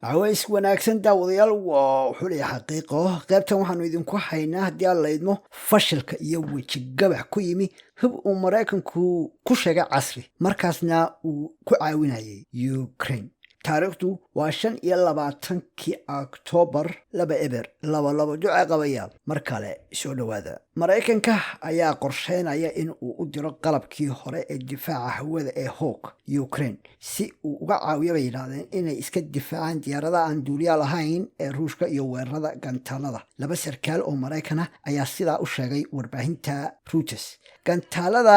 عوايس wanaagsan daawadayaal waa xulay xaqiiqo qaybtan waxaanu idinku haynaa haddii aan laydmo fashilka iyo weji gabax ku yimi hub uu maraykanku ku sheegay casri markaasna uu ku caawinayay Ukraine taariikhdu waa 25 Oktoobar 2022 duca qabayaal mar kale soo dhawaada maraykanka ayaa qorsheynaya in uu u diro qalabkii hore ee difaaca hawada ee Hawk Ukraine si uu uga caawiyo bay yiraahdeen inay iska difaacaan diyaaradaha aan duuliyaal lahayn ee Ruushka iyo weerarada gantaalada laba sarkaal oo Maraykan ayaa sidaa u sheegay warbaahinta Reuters gantaalada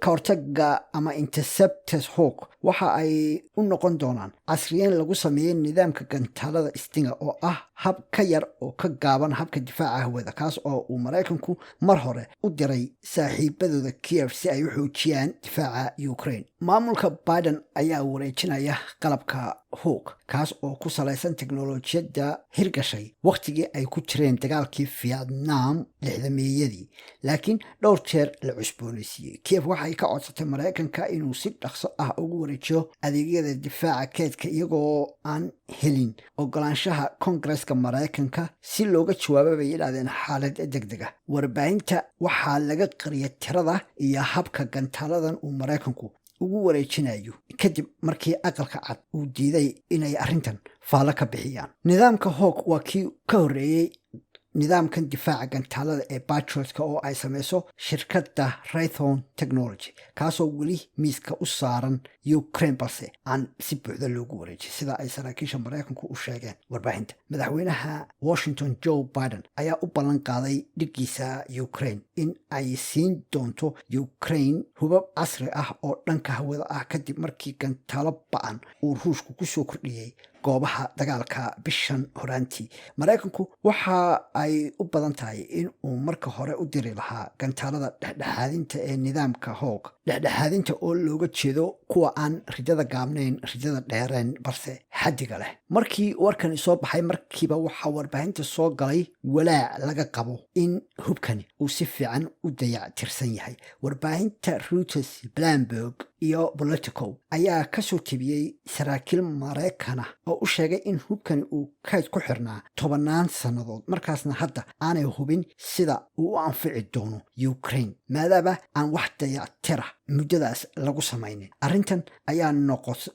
kahortaga ama interceptors Hawk waxa ay u noqon doonaan casriyeyn lagu sameeyay nidaamka gantaalada Stinger oo ah hab ka yar oo ka gaaban habka difaaca hawada kaas oo uu Maraykanku mar hore u diray saaxiibadooda Kiev si ay u xoojiyaan difaaca Ukraine maamulka Biden ayaa wareejinaya qalabka Hawk kaas oo ku saleysan tiknoolajiyada hirgashay waqtigii ay ku jireen dagaalkii Vietnam 60meeyadii laakiin dhowr jeer la cusboonaysiiyay Kiev waxay ka codsatay Maraykanka inuu si dhaqso ah ugu wareejiyo adeegyada difaaca keedka iyagoo aan helin ogolaanshaha Congress-ka Maraykanka si looga jawaabo bay yiraahdeen xaalad degdeg ah warbaahinta waxaa laga qariyay tirada iyo habka gantaaladan uu Maraykanku ugu wareejinayo kadib markii aqalka cad uu diiday inay arrintan faalo ka bixiyaan nidaamka Hawk waa kii ka horeeyay nidaamkan difaaca gantaalada ee Patriot oo ay sameyso shirkadda Raytheon Technology kaasoo weli miiska u saaran Ukraine balse aan si buuxda loogu wareejin sida ay saraakiisha Maraykanku u sheegeen warbaahinta madaxweynaha Washington Joe Biden ayaa u ballan qaaday dhigiisa Ukraine in ay siin doonto Ukraine hubab casri ah oo dhanka hawada ah kadib markii gantaalo ba'an uu Ruushku ku soo kordhiyay goobaha dagaalka bishan horaantii Maraykanku waxa ay u badan tahay in uu marka hore u diri lahaa gantaalada dhexdhexaadinta ee nidaamka Hawk dhexdhexaadinta oo looga jeedo kuwa aan rijada gaabnayn rijada dheereen balse xaddiga leh markii warkani soo baxay markiiba waxa warbaahinta soo galay walaac laga qabo in hubkani uu si fiican u dayactirsan yahay warbaahinta Reuters Bloomberg iyo Politico ayaa ka soo tibiyay saraakiil Maraykan oo u sheegay in hubkani uu kayd ku xirnaa 10 sanadood markaasna hadda aanay hubin sida uu u anfici doono Ukraine maadaama aan wax dayactira muddadaas lagu samaynin arrintan ayaa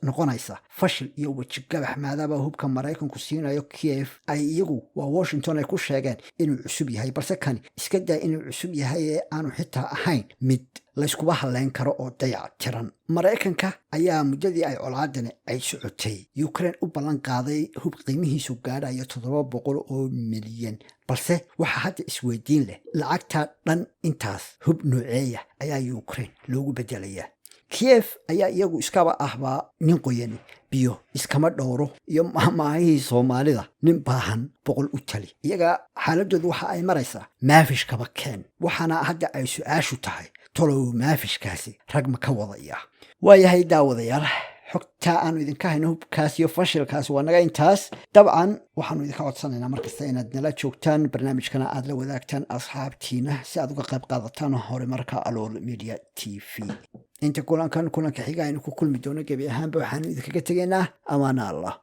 noqonaysa fashil iyo weji gabax maadaama hubka Maraykanku siinayo Kiev ay iyagu waa Washington ay ku sheegeen inuu cusub yahay balse kani iska daa inuu cusub yahay ee aanu xitaa ahayn mid la iskuba haleyn karo oo dayactiran Maraykanka ayaa muddadii ay colaadani ay socotay Ukraine u ballan qaaday hub qiimihiisu gaadhayo 700 milyan balse waxa hadda isweydiin leh lacagta dhan intaas hub nooceeya ayaa Ukraine loogu bedelayaa Kiev ayaa iyagu iskaba ahba nin qoyan biyo iskama dhowro iyo maahmaahii Soomaalida nin baahan boqol u tali iyaga xaaladoodu waxa ay maraysaa maafish kaba keen waxaana hadda ay su'aashu tahay tolow maafishkaasi rag ma ka wadaya waayahay daawadayaal xogta aanu idinka hayno hubkaas iyo fashilkaas waa naga intaas dabcan waxaanu idinka codsanaynaa markasta inaad nala joogtaan barnaamijkana aad la wadaagtaan asxaabtiina si aad uga qayb qaadataan hore marka Alool Media TV inta kulanka xiga aynu ku kulmi doono gabi ahaanba waxaanu idinkaga tegaynaa amaana Allah